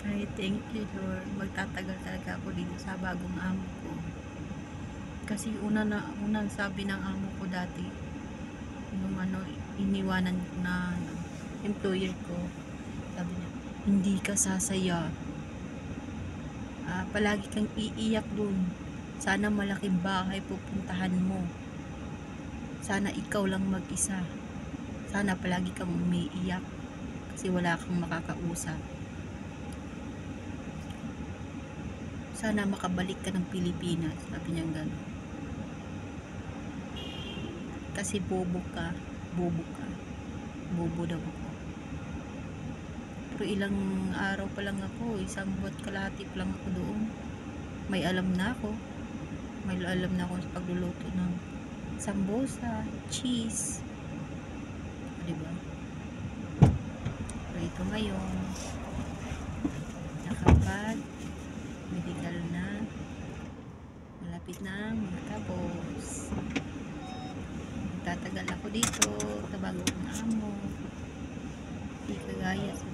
Ay, thank you Lord. Magtatagal talaga ako dito sa bagong amo ko. Kasi unang sabi ng amo ko dati, nung iniwanan ko na employer ko, sabi niya, hindi ka sasaya. Palagi kang iiyak dun. Sana malaking bahay pupuntahan mo. Sana ikaw lang mag-isa. Sana palagi kang umiiyak kasi wala kang makakausap. Sana makabalik ka ng Pilipinas, sabi niya gano'n. Kasi bobo ka, bobo daw ako. Pero ilang araw pa lang ako, isang buwan kalahati pa lang ako doon. May alam na ako sa pagluluto ng sambosa, cheese, diba? Pero ito ngayon, nakapag medical na, malapit na matapos. Tatagal ako dito sa bagong amo, di kagaya sa